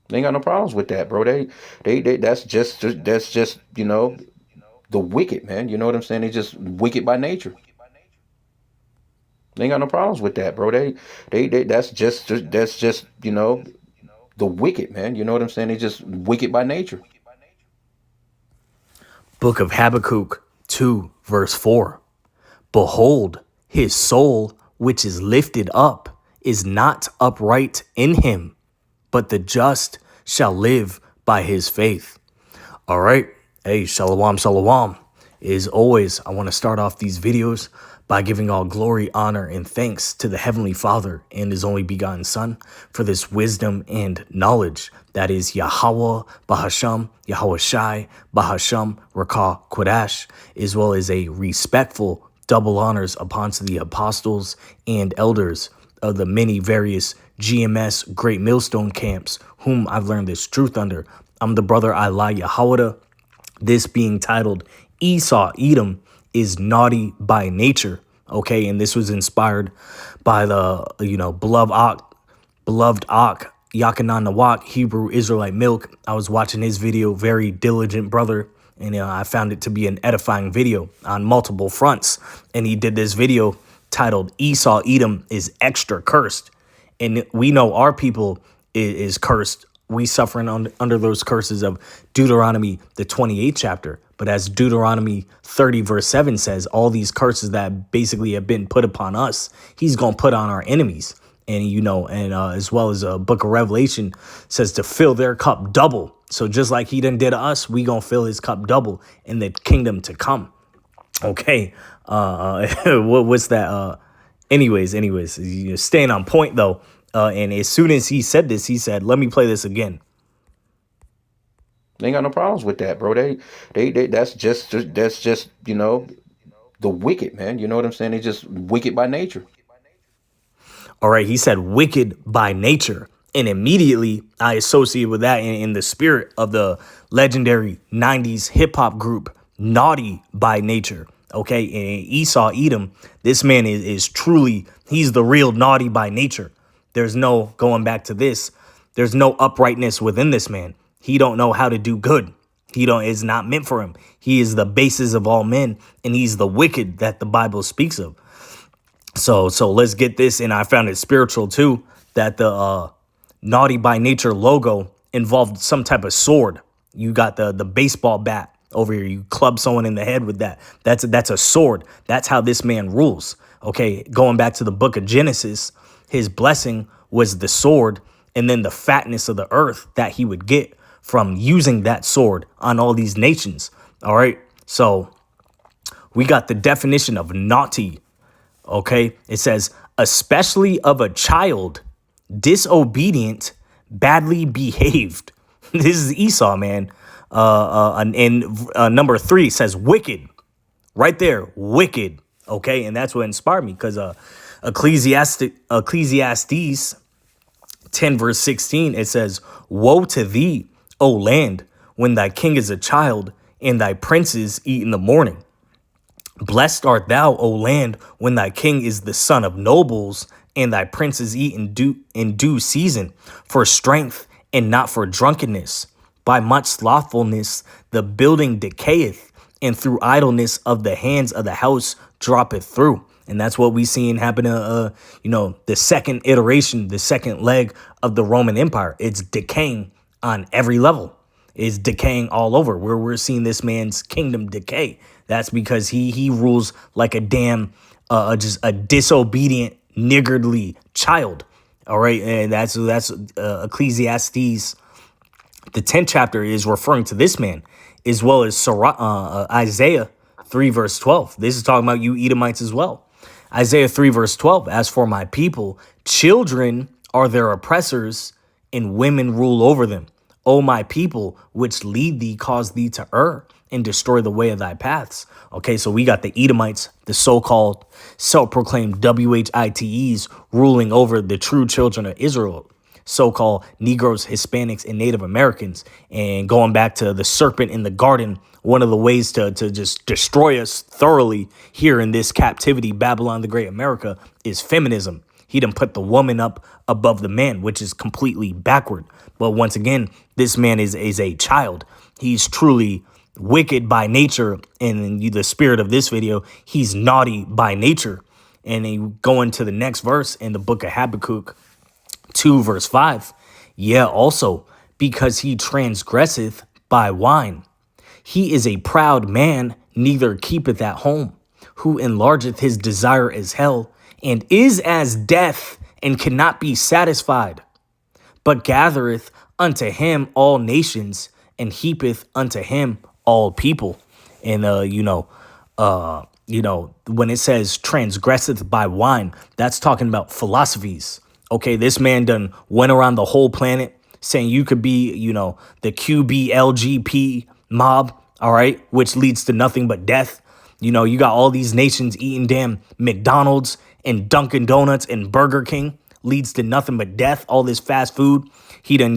They ain't got no problems with that, bro. They that's just the wicked, man. You know what I'm saying? They just wicked by nature. They ain't got no problems with that, bro. They that's just the wicked, man. You know what I'm saying? They just wicked by nature. Book of Habakkuk 2, verse 4. Behold, his soul, which is lifted up, is not upright in him, but the just shall live by his faith. All right. Hey, shalom, shalom. As always, I want to start off these videos by giving all glory, honor, and thanks to the Heavenly Father and His only begotten Son for this wisdom and knowledge that is Yahweh Bahasham, Yahweh Shai, Bahasham, Rakah Kodash, as well as a respectful double honors upon to the apostles and elders of the many various GMS Great Millstone camps, whom I've learned this truth under. I'm the brother Allah Yahweh. This being titled Esau Edom is naughty by nature. Okay, and this was inspired by the beloved Ak Yakanan Nawak Hebrew Israelite Milk. I was watching his video, very diligent brother, and I found it to be an edifying video on multiple fronts. And he did this video titled Esau Edom is extra cursed, and we know our people is cursed. We suffering under those curses of Deuteronomy, the 28th chapter. But as Deuteronomy 30 verse 7 says, all these curses that basically have been put upon us, he's going to put on our enemies. And, as well as a book of Revelation says to fill their cup double. So just like he done did to us, we going to fill his cup double in the kingdom to come. Okay. What's that? Anyways, staying on point though. And as soon as he said this, he said, let me play this again. They ain't got no problems with that, bro. They that's just the wicked, man. You know what I'm saying? They just wicked by nature. All right. He said wicked by nature. And immediately I associate with that in the spirit of the legendary 90s hip hop group Naughty by Nature. Okay. And Esau Edom, this man is truly, he's the real naughty by nature. There's no going back to this. There's no uprightness within this man. He don't know how to do good. It's not meant for him. He is the basis of all men, and he's the wicked that the Bible speaks of. So let's get this. And I found it spiritual too, that the naughty by nature logo involved some type of sword. You got the baseball bat over here. You club someone in the head with that. That's a sword. That's how this man rules. Okay, going back to the book of Genesis, his blessing was the sword and then the fatness of the earth that he would get from using that sword on all these nations. All right, so we got the definition of naughty. Okay, it says, especially of a child, disobedient, badly behaved. This is Esau, man. And number 3 says wicked. Right there, wicked. Okay, and that's what inspired me, because Ecclesiastes 10 verse 16, it says, woe to thee, O land, when thy king is a child and thy princes eat in the morning. Blessed art thou, O land, when thy king is the son of nobles and thy princes eat in due season, for strength and not for drunkenness. By much slothfulness the building decayeth, and through idleness of the hands of the house droppeth through. And that's what we seen happen to, the second iteration, the second leg of the Roman Empire. It's decaying on every level. It's decaying all over. Where we're seeing this man's kingdom decay. That's because he rules like a damn, just a disobedient, niggardly child. All right, and that's Ecclesiastes. The 10th chapter is referring to this man, as well as Isaiah 3 verse 12. This is talking about you Edomites as well. Isaiah 3 verse 12, as for my people, children are their oppressors, and women rule over them. O my people, which lead thee, cause thee to err, and destroy the way of thy paths. Okay, so we got the Edomites, the so-called self-proclaimed WHITEs, ruling over the true children of Israel, so-called Negroes, Hispanics, and Native Americans. And going back to the serpent in the garden, one of the ways to just destroy us thoroughly here in this captivity, Babylon the Great America, is feminism. He done put the woman up above the man, which is completely backward. But once again, this man is a child. He's truly wicked by nature. And in the spirit of this video, he's naughty by nature. And then going to the next verse in the book of Habakkuk 2 verse 5. Yeah, also, because he transgresseth by wine. He is a proud man, neither keepeth at home, who enlargeth his desire as hell, and is as death, and cannot be satisfied, but gathereth unto him all nations, and heapeth unto him all people. And when it says transgresseth by wine, that's talking about philosophies. Okay, this man done went around the whole planet saying you could be, the QBLGP mob, all right, which leads to nothing but death. You got all these nations eating damn McDonald's and Dunkin' Donuts and Burger King, leads to nothing but death. All this fast food. He done,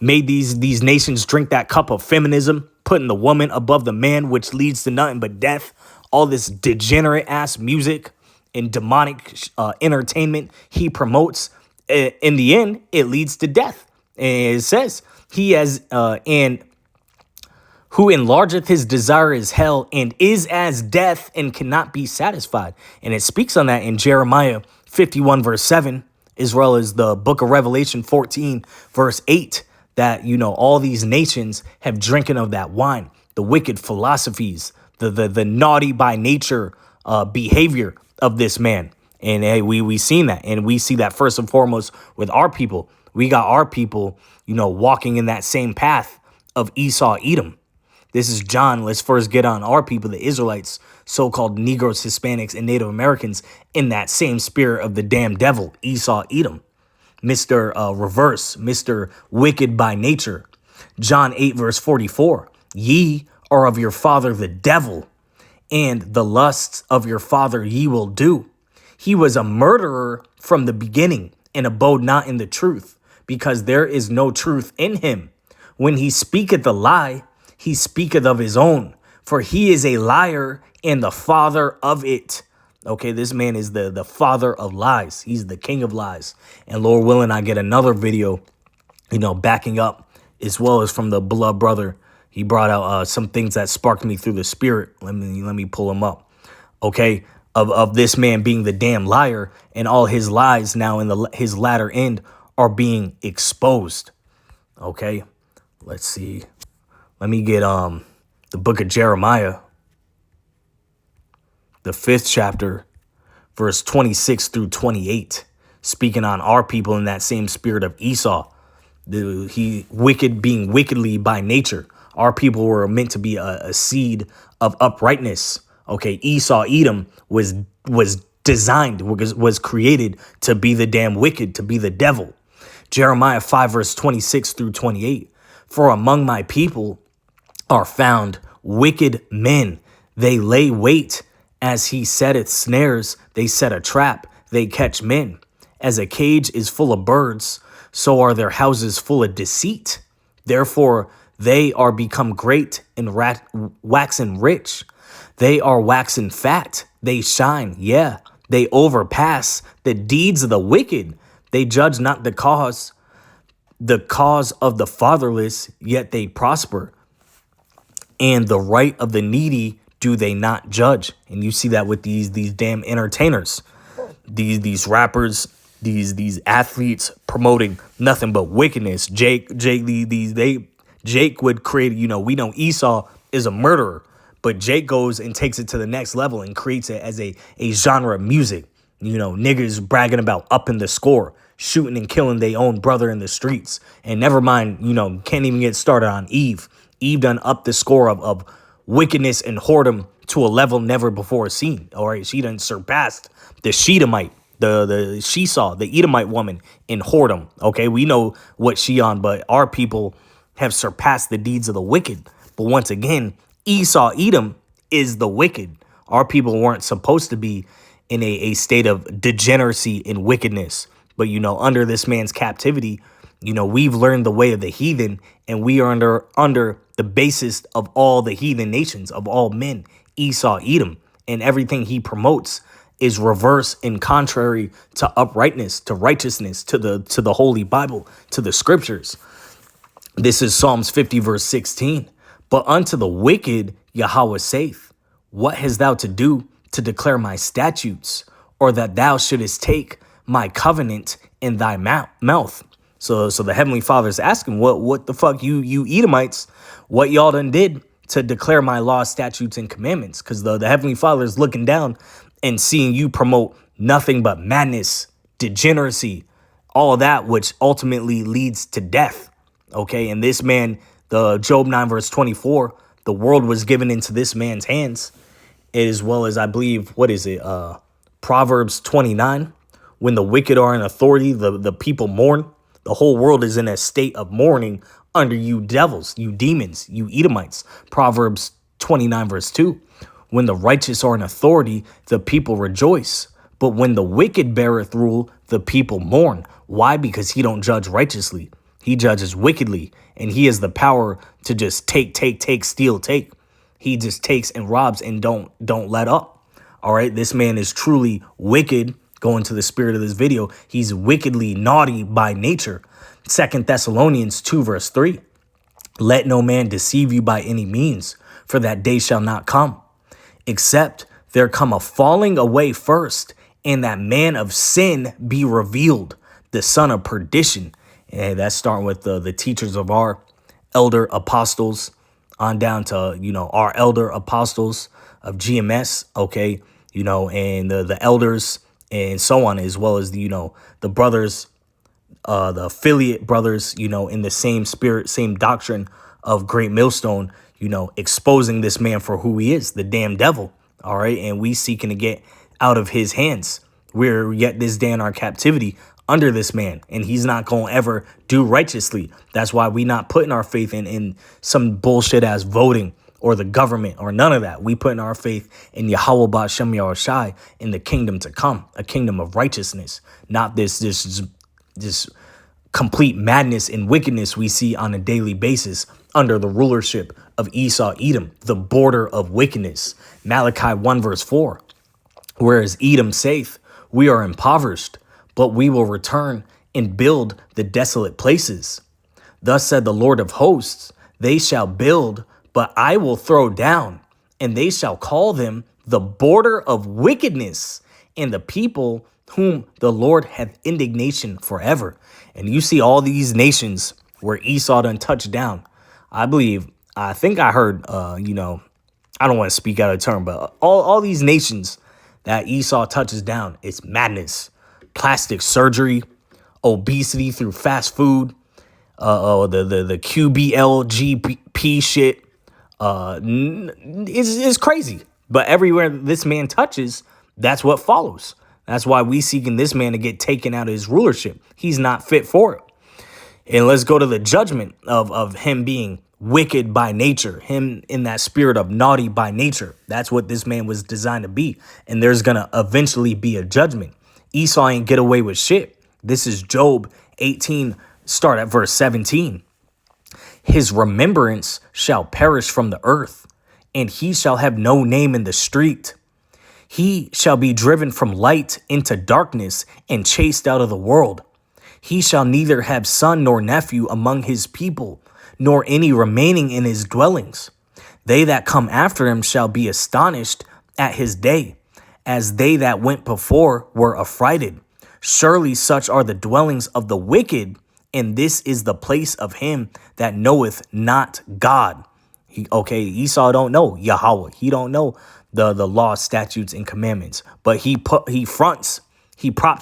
made these nations drink that cup of feminism, putting the woman above the man, which leads to nothing but death. All this degenerate ass music and demonic entertainment he promotes. In the end, it leads to death. And it says he has and who enlargeth his desire is hell, and is as death, and cannot be satisfied. And it speaks on that in Jeremiah 51 verse 7, as well as the book of Revelation 14 verse 8, that, all these nations have drinking of that wine, the wicked philosophies, the naughty by nature behavior of this man. And hey, we seen that. And we see that first and foremost with our people. We got our people, walking in that same path of Esau Edom. This is John. Let's first get on our people, the Israelites, so-called Negroes, Hispanics, and Native Americans, in that same spirit of the damn devil, Esau Edom. Mr. Reverse, Mr. Wicked by nature. John 8 verse 44. Ye are of your father the devil, and the lusts of your father ye will do. He was a murderer from the beginning, and abode not in the truth, because there is no truth in him. When he speaketh a lie, he speaketh of his own, for he is a liar and the father of it. Okay, this man is the father of lies. He's the king of lies. And Lord willing, I get another video, backing up, as well as from the beloved brother. He brought out some things that sparked me through the spirit. Let me pull him up. Okay, of this man being the damn liar, and all his lies now in his latter end are being exposed. Okay, let's see. Let me get the book of Jeremiah, the 5th chapter, verse 26 through 28, speaking on our people in that same spirit of Esau. He wicked, being wickedly by nature. Our people were meant to be a seed of uprightness. Okay, Esau Edom was designed, was created to be the damn wicked, to be the devil. Jeremiah 5 verse 26 through 28. For among my people are found wicked men. They lay wait, as he setteth snares. They set a trap. They catch men. As a cage is full of birds, so are their houses full of deceit. Therefore they are become great and waxen rich. They are waxen fat. They shine. Yeah, they overpass the deeds of the wicked. They judge not the cause of the fatherless, yet they prosper. And the right of the needy do they not judge. And you see that with these damn entertainers, these rappers, these athletes promoting nothing but wickedness. Jake would create, we know Esau is a murderer, but Jake goes and takes it to the next level and creates it as a genre of music. Niggas bragging about upping the score, shooting and killing their own brother in the streets. And never mind, can't even get started on Eve. Eve done up the score of wickedness and whoredom to a level never before seen. All right, she done surpassed the Shedamite, the Esau, the Edomite woman in whoredom. Okay, we know what she on, but our people have surpassed the deeds of the wicked. But once again, Esau Edom is the wicked. Our people weren't supposed to be in a state of degeneracy and wickedness. But, under this man's captivity, we've learned the way of the heathen, and we are under the basis of all the heathen nations, of all men, Esau Edom, and everything he promotes is reverse and contrary to uprightness, to righteousness, to the Holy Bible, to the scriptures. This is Psalms 50, verse 16. But unto the wicked Yahweh saith, what hast thou to do to declare my statutes, or that thou shouldest take my covenant in thy mouth? So the Heavenly Father is asking, what the fuck you Edomites, what y'all done did to declare my law, statutes, and commandments? Because the Heavenly Father is looking down and seeing you promote nothing but madness, degeneracy, all that, which ultimately leads to death. Okay, and this man, the Job 9 verse 24, the world was given into this man's hands, as well as, I believe, what is it? Proverbs 29, when the wicked are in authority, the people mourn. The whole world is in a state of mourning under you devils, you demons, you Edomites. Proverbs 29 verse 2, when the righteous are in authority, the people rejoice. But when the wicked beareth rule, the people mourn. Why? Because he don't judge righteously. He judges wickedly, and he has the power to just take, steal, take. He just takes and robs and don't let up. All right, this man is truly wicked. Going to the spirit of this video, he's wickedly naughty by nature. 2 Thessalonians 2 verse 3. Let no man deceive you by any means, for that day shall not come, except there come a falling away first, and that man of sin be revealed, the son of perdition. And that's starting with the teachers of our elder apostles on down to, our elder apostles of GMS, okay, and the elders and so on, as well as, the brothers, the affiliate brothers, in the same spirit, same doctrine of Great Millstone, exposing this man for who he is, the damn devil, all right, and we seeking to get out of his hands. We're yet this day in our captivity under this man, and he's not going to ever do righteously. That's why we not putting our faith in some bullshit as voting or the government or none of that. We putting our faith in Yahweh Ba'Shem Yahushai, in the kingdom to come, a kingdom of righteousness, not this complete madness and wickedness we see on a daily basis under the rulership of Esau Edom, the border of wickedness. Malachi 1 verse 4, whereas Edom saith, we are impoverished, but we will return and build the desolate places. Thus said the Lord of hosts, they shall build, but I will throw down, and they shall call them the border of wickedness, and the people whom the Lord hath indignation forever. And you see all these nations where Esau done touched down. I think I heard, I don't want to speak out of turn, but all these nations that Esau touches down, it's madness. Plastic surgery, obesity through fast food, the QBLGP shit, is crazy. But everywhere this man touches, that's what follows. That's why we seeking this man to get taken out of his rulership. He's not fit for it. And let's go to the judgment of him being wicked by nature, him in that spirit of naughty by nature. That's what this man was designed to be. And there's going to eventually be a judgment. Esau ain't get away with shit. This is Job 18, start at verse 17. His remembrance shall perish from the earth, and he shall have no name in the street. He shall be driven from light into darkness and chased out of the world. He shall neither have son nor nephew among his people, nor any remaining in his dwellings. They that come after him shall be astonished at his day, as they that went before were affrighted. Surely such are the dwellings of the wicked, and this is the place of him that knoweth not God. Esau don't know Yahweh. He don't know the law, statutes, and commandments. But he props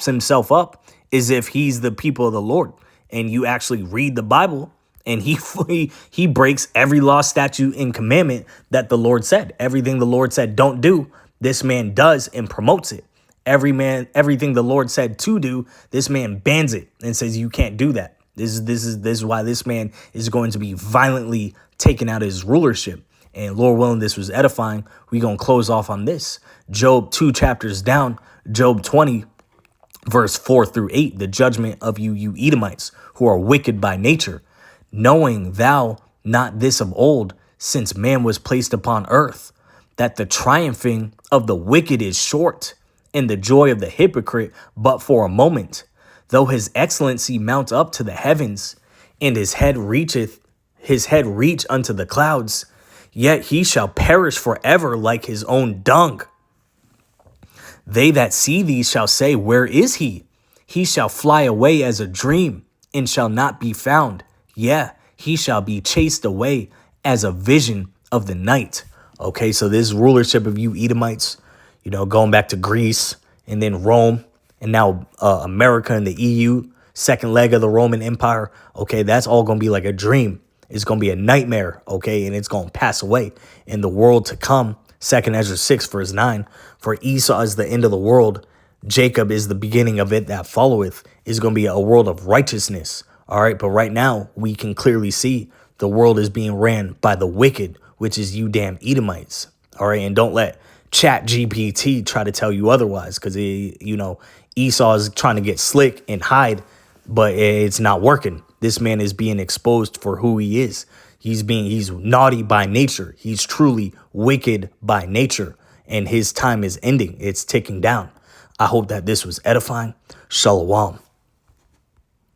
himself up as if he's the people of the Lord. And you actually read the Bible, and he breaks every law, statute, and commandment that the Lord said. Everything the Lord said don't do, this man does and promotes it. Everything the Lord said to do, this man bans it and says you can't do that. This is why this man is going to be violently taken out of his rulership. And Lord willing, this was edifying. We're going to close off on this. Job 2 chapters down, Job 20, verse 4 through 8, the judgment of you Edomites who are wicked by nature, knowing thou not this of old, since man was placed upon earth, that the triumphing of the wicked is short, and the joy of the hypocrite but for a moment. Though his excellency mount up to the heavens, and his head reach unto the clouds, yet he shall perish forever like his own dung. They that see thee shall say, where is he? He shall fly away as a dream, and shall not be found. Yeah, he shall be chased away as a vision of the night. Okay, so this rulership of you Edomites, going back to Greece and then Rome, and now America and the EU, second leg of the Roman Empire. Okay, that's all going to be like a dream. It's going to be a nightmare, okay, and it's going to pass away in the world to come. 2nd Ezra 6 verse 9, for Esau is the end of the world. Jacob is the beginning of it that followeth. Is going to be a world of righteousness. All right, but right now we can clearly see the world is being ran by the wicked, which is you damn Edomites. All right, and don't let Chat GPT try to tell you otherwise, because Esau is trying to get slick and hide, but it's not working. This man is being exposed for who he is. He's naughty by nature. He's truly wicked by nature, and his time is ending. It's ticking down. I hope that this was edifying. Shalom.